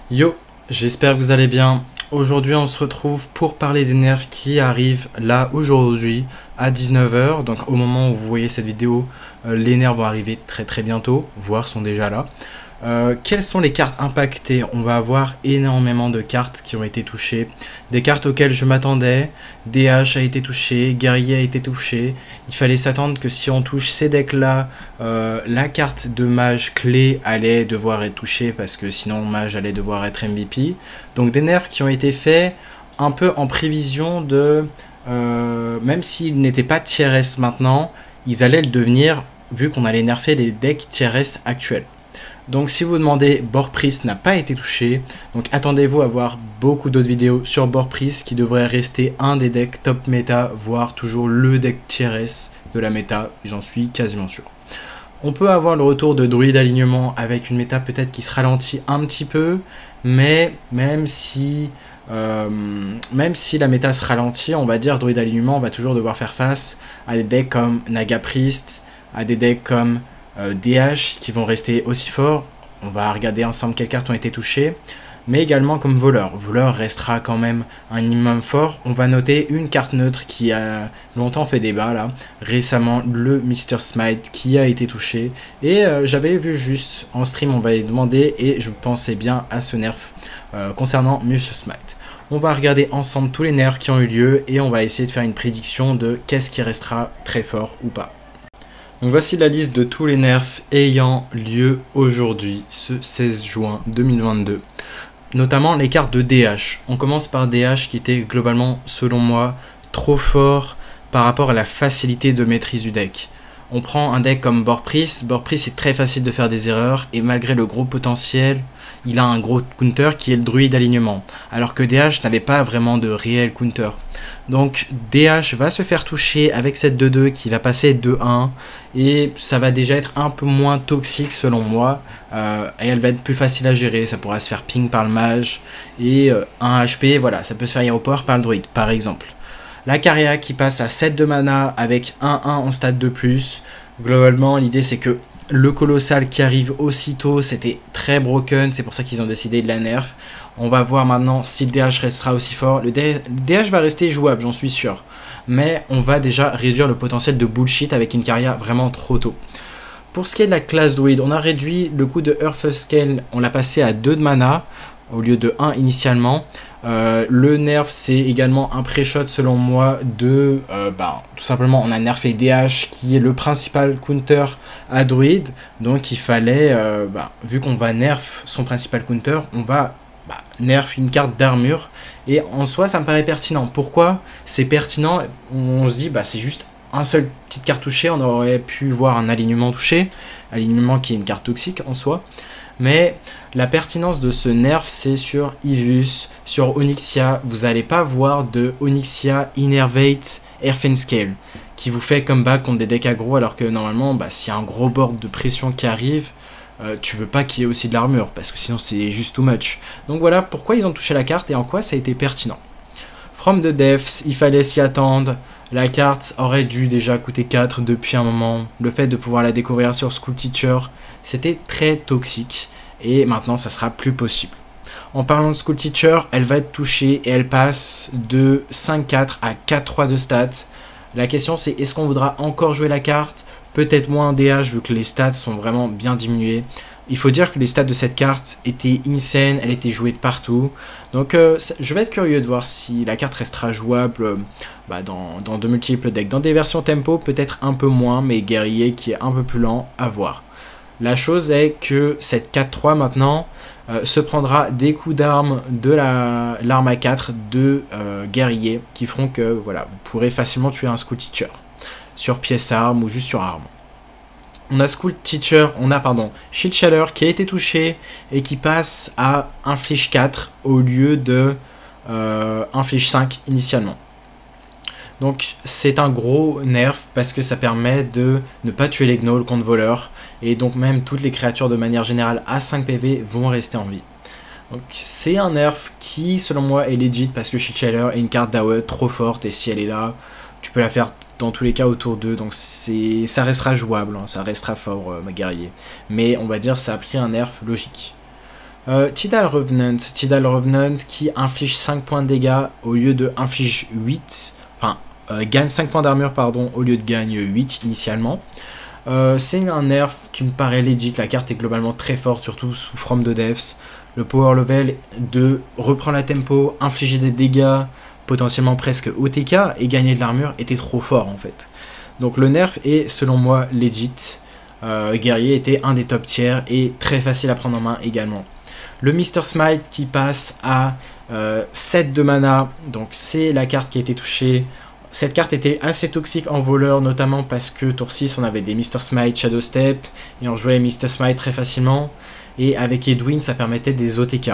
Yo, j'espère que vous allez bien. Aujourd'hui, on se retrouve pour parler des nerfs qui arrivent là aujourd'hui à 19 h. Donc, au moment où vous voyez cette vidéo, les nerfs vont arriver très bientôt, voire sont déjà là. Quelles sont les cartes impactées? On va avoir énormément de cartes qui ont été touchées. Des cartes auxquelles je m'attendais. DH a été touché, Guerrier a été touché. Il fallait s'attendre que si on touche ces decks là, la carte de mage clé allait devoir être touchée parce que sinon mage allait devoir être MVP. Donc des nerfs qui ont été faits un peu en prévision de... même s'ils n'étaient pas tier S maintenant, ils allaient le devenir vu qu'on allait nerfer les decks tier S actuels. Donc si vous vous demandez, Borpriest n'a pas été touché, donc attendez-vous à voir beaucoup d'autres vidéos sur Borpriest qui devrait rester un des decks top méta, voire toujours le deck tier S de la méta, j'en suis quasiment sûr. On peut avoir le retour de Druide Alignement avec une méta peut-être qui se ralentit un petit peu, mais même si la méta se ralentit, on va dire Druide Alignement, on va toujours devoir faire face à des decks comme Naga Priest, à des decks comme DH qui vont rester aussi forts. On va regarder ensemble quelles cartes ont été touchées, mais également comme voleur. Voleur restera quand même un minimum fort. On va noter une carte neutre qui a longtemps fait débat là, récemment le Mr. Smite qui a été touché, et j'avais vu juste en stream, on va y demander, et je pensais bien à ce nerf concernant Mr. Smite. On va regarder ensemble tous les nerfs qui ont eu lieu, et on va essayer de faire une prédiction de qu'est-ce qui restera très fort ou pas. Donc voici la liste de tous les nerfs ayant lieu aujourd'hui, ce 16 juin 2022. Notamment les cartes de DH. On commence par DH qui était globalement, selon moi, trop fort par rapport à la facilité de maîtrise du deck. On prend un deck comme Borpriest. Borpriest, c'est très facile de faire des erreurs, et malgré le gros potentiel, il a un gros counter qui est le druide alignement. Alors que DH n'avait pas vraiment de réel counter. Donc DH va se faire toucher avec cette 2-2 qui va passer 2-1. Et ça va déjà être un peu moins toxique selon moi. Et elle va être plus facile à gérer. Ça pourra se faire ping par le mage. Et 1 HP, voilà, ça peut se faire hero power par le druide, par exemple. La Caria qui passe à 7 de mana avec 1-1 en stade de plus. Globalement, l'idée c'est que le colossal qui arrive aussitôt, c'était très broken, c'est pour ça qu'ils ont décidé de la nerf. On va voir maintenant si le DH restera aussi fort. Le DH va rester jouable, j'en suis sûr. Mais on va déjà réduire le potentiel de bullshit avec une carrière vraiment trop tôt. Pour ce qui est de la classe druide, on a réduit le coût de Earth Scale, on l'a passé à 2 de mana au lieu de 1 initialement. Le nerf, c'est également un pré-shot selon moi de tout simplement on a nerfé DH qui est le principal counter à druide, donc il fallait vu qu'on va nerf son principal counter, on va nerf une carte d'armure, et en soi ça me paraît pertinent. Pourquoi c'est pertinent? On se dit c'est juste un seul petite carte touchée, on aurait pu voir un alignement touché, alignement qui est une carte toxique en soi. Mais la pertinence de ce nerf, c'est sur Ivus, sur Onyxia. Vous n'allez pas voir de Onyxia Innervate Earthenscale qui vous fait comeback contre des decks aggro, alors que normalement, s'il y a un gros board de pression qui arrive, tu veux pas qu'il y ait aussi de l'armure, parce que sinon c'est juste too much. Donc voilà pourquoi ils ont touché la carte et en quoi ça a été pertinent. From the Depths, il fallait s'y attendre. La carte aurait dû déjà coûter 4 depuis un moment. Le fait de pouvoir la découvrir sur School Teacher, c'était très toxique. Et maintenant, ça sera plus possible. En parlant de School Teacher, elle va être touchée et elle passe de 5-4 à 4-3 de stats. La question c'est, est-ce qu'on voudra encore jouer la carte? Peut-être moins en DH vu que les stats sont vraiment bien diminués. Il faut dire que les stats de cette carte étaient insane, elle était jouée de partout. Donc je vais être curieux de voir si la carte restera jouable dans de multiples decks. Dans des versions tempo, peut-être un peu moins, mais guerrier qui est un peu plus lent, à voir. La chose est que cette 4-3 maintenant se prendra des coups d'armes de l'arme à 4 de guerrier qui feront que vous pourrez facilement tuer un School Teacher sur pièce arme ou juste sur arme. On a School Teacher, Shield Shatter qui a été touché et qui passe à Inflige 4 au lieu de Inflige 5 initialement. Donc c'est un gros nerf parce que ça permet de ne pas tuer les gnolls contre voleurs, et donc même toutes les créatures de manière générale à 5 PV vont rester en vie. Donc c'est un nerf qui selon moi est legit parce que Shield Shatter est une carte d'AOE trop forte, et si elle est là, tu peux la faire dans tous les cas autour d'eux, donc ça restera jouable, ça restera fort ma guerrier. Mais on va dire ça a pris un nerf logique. Tidal Revenant qui inflige 5 points de dégâts au lieu de inflige 8, enfin gagne 5 points d'armure pardon au lieu de gagne 8 initialement. C'est un nerf qui me paraît legit, la carte est globalement très forte, surtout sous From the Depths. Le power level de reprendre la tempo, infliger des dégâts potentiellement presque OTK et gagner de l'armure était trop fort en fait. Donc le nerf est selon moi legit. Guerrier était un des top tiers et très facile à prendre en main également. Le Mr. Smite qui passe à 7 de mana, donc c'est la carte qui a été touchée. Cette carte était assez toxique en voleur, notamment parce que tour 6 on avait des Mr. Smite, Shadow Step, et on jouait Mr. Smite très facilement. Et avec Edwin ça permettait des OTK.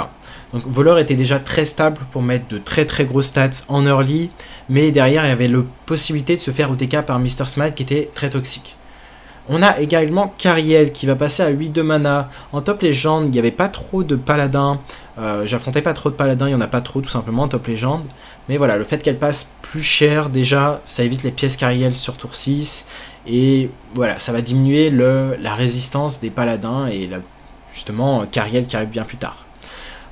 Donc voleur était déjà très stable pour mettre de très grosses stats en early, mais derrière il y avait la possibilité de se faire OTK par Mr. Smite qui était très toxique. On a également Cariel qui va passer à 8 de mana. En top légende, il n'y avait pas trop de paladins. J'affrontais pas trop de paladins, il n'y en a pas trop tout simplement en top légende. Mais voilà, le fait qu'elle passe plus cher, déjà, ça évite les pièces Cariel sur tour 6. Et voilà, ça va diminuer la résistance des paladins et justement Cariel qui arrive bien plus tard.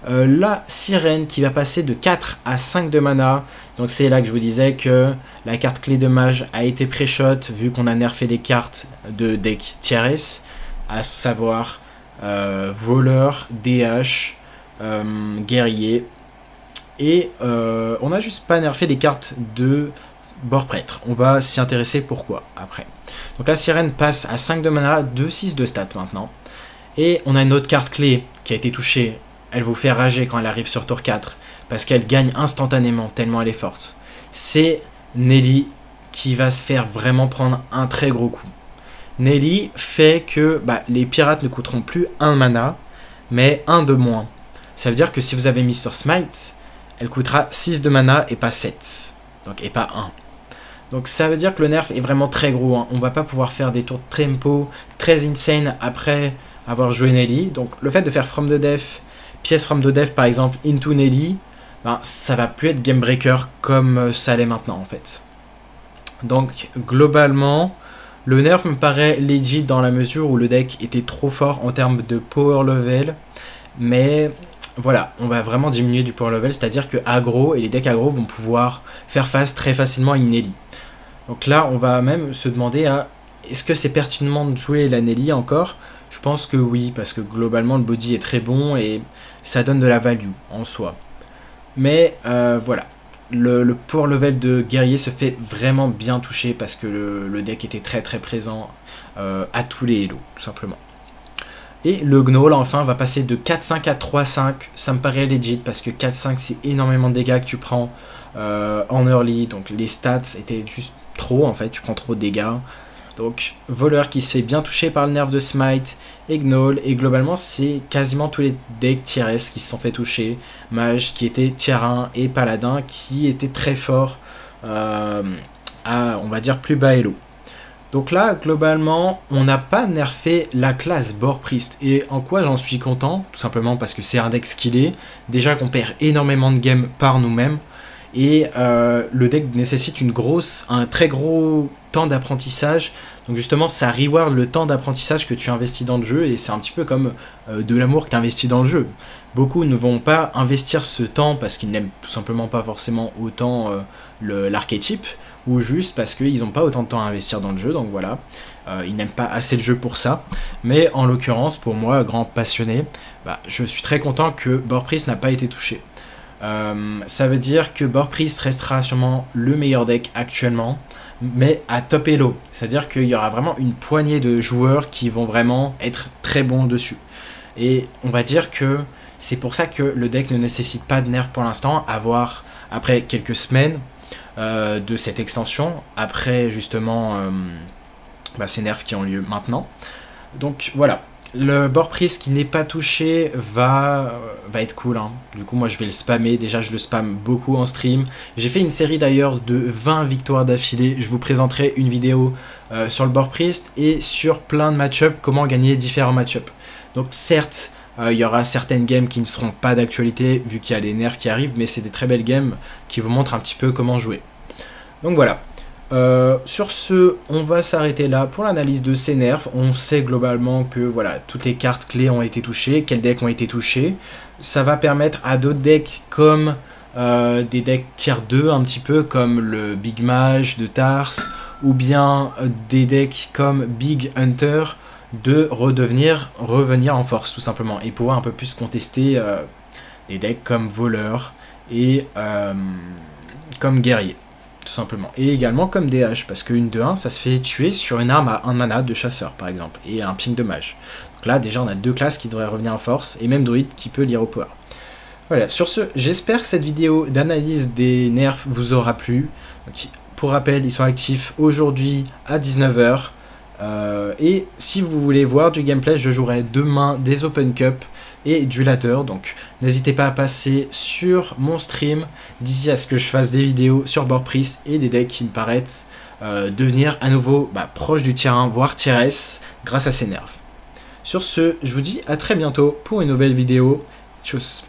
La sirène qui va passer de 4 à 5 de mana. Donc c'est là que je vous disais que la carte clé de mage a été pré-shot vu qu'on a nerfé des cartes de deck tier S, à savoir voleur, DH, guerrier. Et on a juste pas nerfé les cartes de bord prêtre. On va s'y intéresser pourquoi après. Donc la sirène passe à 5 de mana, 2-6 de stats maintenant. Et on a une autre carte clé qui a été touchée. Elle vous fait rager quand elle arrive sur tour 4, parce qu'elle gagne instantanément, tellement elle est forte. C'est Nelly qui va se faire vraiment prendre un très gros coup. Nelly fait que les pirates ne coûteront plus 1 mana, mais 1 de moins. Ça veut dire que si vous avez Mr. Smite, elle coûtera 6 de mana et pas 7. Donc, et pas 1. Donc ça veut dire que le nerf est vraiment très gros. Hein. On va pas pouvoir faire des tours de tempo très insane après avoir joué Nelly. Donc le fait de faire From the Depths, pièce From the Depths par exemple, into Nelly, ça va plus être game breaker comme ça l'est maintenant en fait. Donc globalement, le nerf me paraît legit dans la mesure où le deck était trop fort en termes de power level. Mais voilà, on va vraiment diminuer du power level, c'est-à-dire que aggro et les decks aggro vont pouvoir faire face très facilement à une Nelly. Donc là, on va même se demander est-ce que c'est pertinemment de jouer la Nelly encore? Je pense que oui, parce que globalement le body est très bon et ça donne de la value en soi. Mais voilà, le power level de guerrier se fait vraiment bien toucher parce que le deck était très présent à tous les Hello, tout simplement. Et le Gnoll enfin va passer de 4-5 à 3-5, ça me paraît legit parce que 4-5 c'est énormément de dégâts que tu prends en early, donc les stats étaient juste trop en fait, tu prends trop de dégâts. Donc voleur qui se fait bien toucher par le nerf de Smite et Gnoll, et globalement c'est quasiment tous les decks tier S qui se sont fait toucher. Mage qui était tier 1 et paladin qui était très fort à on va dire plus bas elo. Donc là globalement on n'a pas nerfé la classe Bord Priest, et en quoi j'en suis content? Tout simplement parce que c'est un deck skillé, déjà qu'on perd énormément de games par nous-mêmes. Et le deck nécessite un très gros temps d'apprentissage. Donc justement ça reward le temps d'apprentissage que tu investis dans le jeu. Et c'est un petit peu comme de l'amour que tu investis dans le jeu. Beaucoup ne vont pas investir ce temps parce qu'ils n'aiment tout simplement pas forcément autant l'archétype, ou juste parce qu'ils n'ont pas autant de temps à investir dans le jeu. Donc voilà, ils n'aiment pas assez le jeu pour ça. Mais en l'occurrence pour moi, grand passionné, je suis très content que Bord Priest n'a pas été touché. Ça veut dire que Bord Priest restera sûrement le meilleur deck actuellement, mais à top elo. C'est-à-dire qu'il y aura vraiment une poignée de joueurs qui vont vraiment être très bons dessus. Et on va dire que c'est pour ça que le deck ne nécessite pas de nerf pour l'instant, à voir après quelques semaines de cette extension, après justement ces nerfs qui ont lieu maintenant. Donc voilà. Le Bord Priest qui n'est pas touché va être cool, hein. Du coup moi je vais le spammer, déjà je le spam beaucoup en stream. J'ai fait une série d'ailleurs de 20 victoires d'affilée, je vous présenterai une vidéo sur le Bord Priest et sur plein de match-up, comment gagner différents match-up. Donc certes, il y aura certaines games qui ne seront pas d'actualité vu qu'il y a les nerfs qui arrivent, mais c'est des très belles games qui vous montrent un petit peu comment jouer. Donc voilà. Sur ce, on va s'arrêter là pour l'analyse de ces nerfs. On sait globalement que voilà, toutes les cartes clés ont été touchées, quels decks ont été touchés. Ça va permettre à d'autres decks comme des decks tier 2 un petit peu, comme le Big Mage de Tars, ou bien des decks comme Big Hunter, de revenir en force tout simplement, et pouvoir un peu plus contester des decks comme Voleur et comme Guerrier. Tout simplement. Et également comme DH, parce qu'une de 1, ça se fait tuer sur une arme à 1 mana de chasseur, par exemple, et un ping de mage. Donc là, déjà, on a 2 classes qui devraient revenir en force, et même druide qui peut lire au power. Voilà, sur ce, j'espère que cette vidéo d'analyse des nerfs vous aura plu. Donc, pour rappel, ils sont actifs aujourd'hui à 19 h. Et si vous voulez voir du gameplay, je jouerai demain des Open Cup et du ladder, donc n'hésitez pas à passer sur mon stream d'ici à ce que je fasse des vidéos sur board priest et des decks qui me paraissent devenir à nouveau proche du tier 1 voire tier S grâce à ces nerfs. Sur ce, je vous dis à très bientôt pour une nouvelle vidéo. Tchuss.